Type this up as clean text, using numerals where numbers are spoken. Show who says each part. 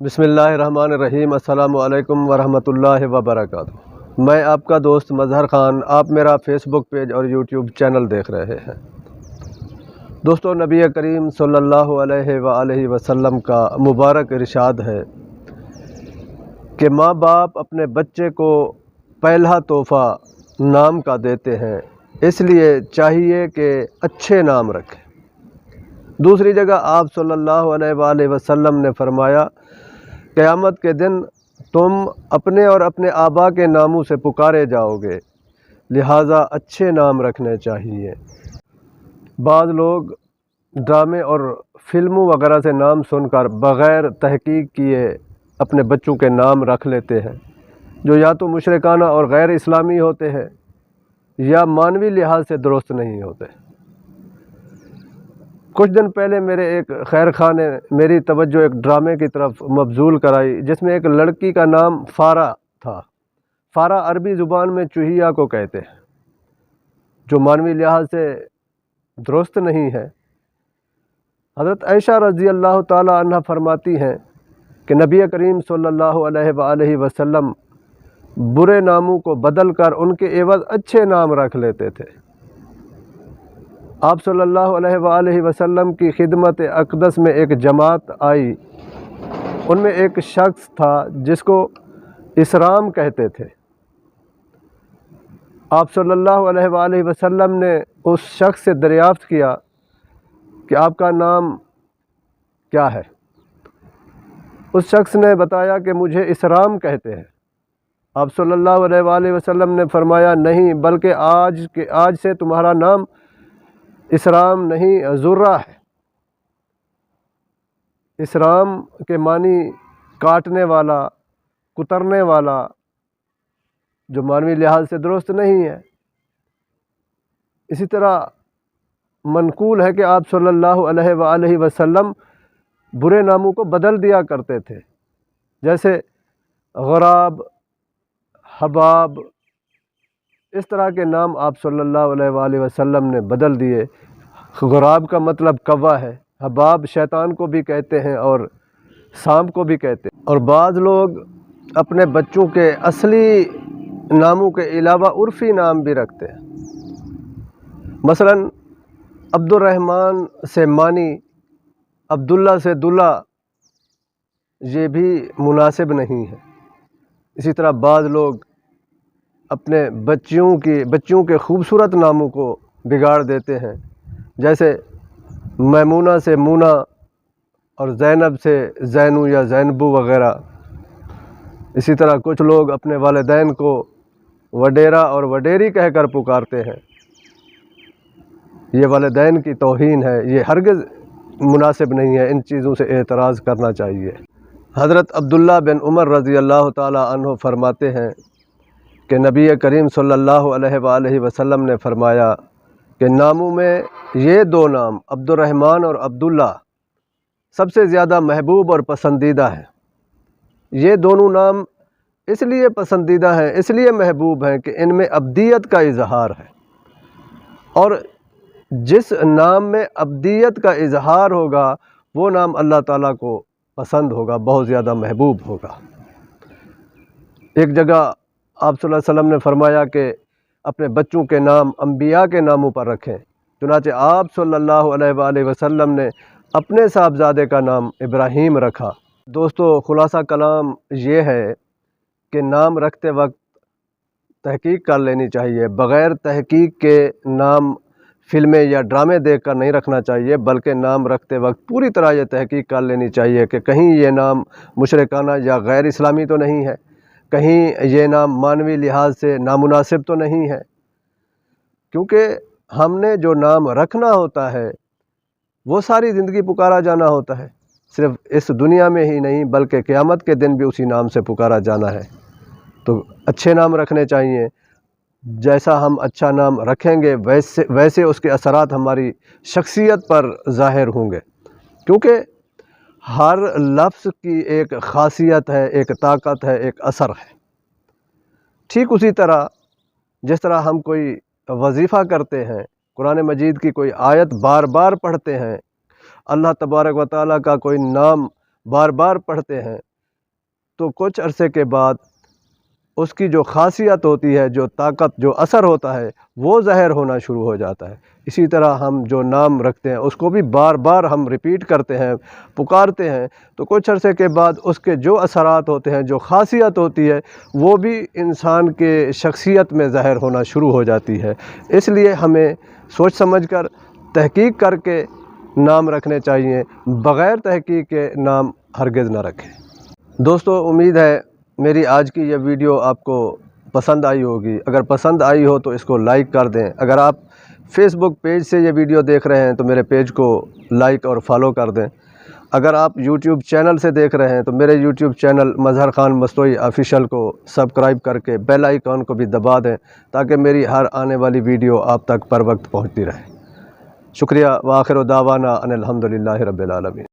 Speaker 1: بسم اللہ الرحمن الرحیم۔ السلام علیکم ورحمۃ اللہ وبرکاتہ۔ میں آپ کا دوست مظہر خان، آپ میرا فیس بک پیج اور یوٹیوب چینل دیکھ رہے ہیں۔ دوستو، نبی کریم صلی اللہ علیہ وآلہ وسلم کا مبارک ارشاد ہے کہ ماں باپ اپنے بچے کو پہلا تحفہ نام کا دیتے ہیں، اس لیے چاہیے کہ اچھے نام رکھیں۔ دوسری جگہ آپ صلی اللہ علیہ وآلہ وسلم نے فرمایا، قیامت کے دن تم اپنے اور اپنے آبا کے ناموں سے پکارے جاؤ گے، لہٰذا اچھے نام رکھنے چاہیے۔ بعض لوگ ڈرامے اور فلموں وغیرہ سے نام سن کر بغیر تحقیق کیے اپنے بچوں کے نام رکھ لیتے ہیں، جو یا تو مشرکانہ اور غیر اسلامی ہوتے ہیں یا معنوی لحاظ سے درست نہیں ہوتے۔ کچھ دن پہلے میرے ایک خیر خواہ نے میری توجہ ایک ڈرامے کی طرف مبذول کرائی، جس میں ایک لڑکی کا نام فارا تھا۔ فارا عربی زبان میں چوہیا کو کہتے ہیں، جو معنوی لحاظ سے درست نہیں ہے۔ حضرت عائشہ رضی اللہ تعالی عنہ فرماتی ہیں کہ نبی کریم صلی اللہ علیہ وآلہ وسلم برے ناموں کو بدل کر ان کے عوض اچھے نام رکھ لیتے تھے۔ آپ صلی اللہ علیہ وآلہ وسلم کی خدمت اقدس میں ایک جماعت آئی، ان میں ایک شخص تھا جس کو اسرام کہتے تھے۔ آپ صلی اللہ علیہ وآلہ وسلم نے اس شخص سے دریافت کیا کہ آپ کا نام کیا ہے؟ اس شخص نے بتایا کہ مجھے اسرام کہتے ہیں۔ آپ صلی اللہ علیہ وآلہ وسلم نے فرمایا، نہیں، بلکہ آج سے تمہارا نام اسرام نہیں، زرہ ہے۔ اسرام کے معنی کاٹنے والا، کترنے والا، جو معنوی لحاظ سے درست نہیں ہے۔ اسی طرح منقول ہے کہ آپ صلی اللہ علیہ وآلہ وسلم برے ناموں کو بدل دیا کرتے تھے، جیسے غراب، حباب، اس طرح کے نام آپ صلی اللہ علیہ وآلہ وسلم نے بدل دیے۔ غراب کا مطلب کوا ہے، حباب شیطان کو بھی کہتے ہیں اور سانپ کو بھی کہتے ہیں۔ اور بعض لوگ اپنے بچوں کے اصلی ناموں کے علاوہ عرفی نام بھی رکھتے ہیں۔ مثلا عبد الرحمن سے مانی، عبداللہ سے دلہ، یہ بھی مناسب نہیں ہے۔ اسی طرح بعض لوگ اپنے بچیوں کے خوبصورت ناموں کو بگاڑ دیتے ہیں، جیسے میمونہ سے مونا اور زینب سے زینو یا زینبو وغیرہ۔ اسی طرح کچھ لوگ اپنے والدین کو وڈیرا اور وڈیری کہہ کر پکارتے ہیں۔ یہ والدین کی توہین ہے، یہ ہرگز مناسب نہیں ہے، ان چیزوں سے اعتراض کرنا چاہیے۔ حضرت عبداللہ بن عمر رضی اللہ تعالی عنہ فرماتے ہیں کہ نبی کریم صلی اللہ علیہ وآلہ وسلم نے فرمایا کہ ناموں میں یہ دو نام عبد الرحمن اور عبداللہ سب سے زیادہ محبوب اور پسندیدہ ہیں۔ یہ دونوں نام اس لیے پسندیدہ ہیں، اس لیے محبوب ہیں کہ ان میں عبدیت کا اظہار ہے، اور جس نام میں عبدیت کا اظہار ہوگا وہ نام اللہ تعالیٰ کو پسند ہوگا، بہت زیادہ محبوب ہوگا۔ ایک جگہ آپ صلی اللہ علیہ وسلم نے فرمایا کہ اپنے بچوں کے نام انبیاء کے ناموں پر رکھیں، چنانچہ آپ صلی اللہ علیہ وآلہ وسلم نے اپنے صاحبزادے کا نام ابراہیم رکھا۔ دوستو، خلاصہ کلام یہ ہے کہ نام رکھتے وقت تحقیق کر لینی چاہیے۔ بغیر تحقیق کے نام فلمیں یا ڈرامے دیکھ کر نہیں رکھنا چاہیے، بلکہ نام رکھتے وقت پوری طرح یہ تحقیق کر لینی چاہیے کہ کہیں یہ نام مشرکانہ یا غیر اسلامی تو نہیں ہے، کہیں یہ نام معنوی لحاظ سے نامناسب تو نہیں ہے، کیونکہ ہم نے جو نام رکھنا ہوتا ہے وہ ساری زندگی پکارا جانا ہوتا ہے، صرف اس دنیا میں ہی نہیں بلکہ قیامت کے دن بھی اسی نام سے پکارا جانا ہے۔ تو اچھے نام رکھنے چاہیے، جیسا ہم اچھا نام رکھیں گے ویسے اس کے اثرات ہماری شخصیت پر ظاہر ہوں گے، کیونکہ ہر لفظ کی ایک خاصیت ہے، ایک طاقت ہے، ایک اثر ہے۔ ٹھیک اسی طرح جس طرح ہم کوئی وظیفہ کرتے ہیں، قرآن مجید کی کوئی آیت بار بار پڑھتے ہیں، اللہ تبارک و تعالیٰ کا کوئی نام بار بار پڑھتے ہیں تو کچھ عرصے کے بعد اس کی جو خاصیت ہوتی ہے، جو طاقت، جو اثر ہوتا ہے، وہ ظاہر ہونا شروع ہو جاتا ہے۔ اسی طرح ہم جو نام رکھتے ہیں اس کو بھی بار بار ہم ریپیٹ کرتے ہیں، پکارتے ہیں، تو کچھ عرصے کے بعد اس کے جو اثرات ہوتے ہیں، جو خاصیت ہوتی ہے، وہ بھی انسان کے شخصیت میں ظاہر ہونا شروع ہو جاتی ہے۔ اس لیے ہمیں سوچ سمجھ کر، تحقیق کر کے نام رکھنے چاہیے، بغیر تحقیق کے نام ہرگز نہ رکھیں۔ دوستو، امید ہے میری آج کی یہ ویڈیو آپ کو پسند آئی ہوگی۔ اگر پسند آئی ہو تو اس کو لائک کر دیں۔ اگر آپ فیس بک پیج سے یہ ویڈیو دیکھ رہے ہیں تو میرے پیج کو لائک اور فالو کر دیں۔ اگر آپ یوٹیوب چینل سے دیکھ رہے ہیں تو میرے یوٹیوب چینل مظہر خان مستوی آفیشیل کو سبسکرائب کر کے بیل آئیکن کو بھی دبا دیں تاکہ میری ہر آنے والی ویڈیو آپ تک پر وقت پہنچتی رہے۔ شکریہ، وآخر دعوانا ان الحمدللہ رب العالمین۔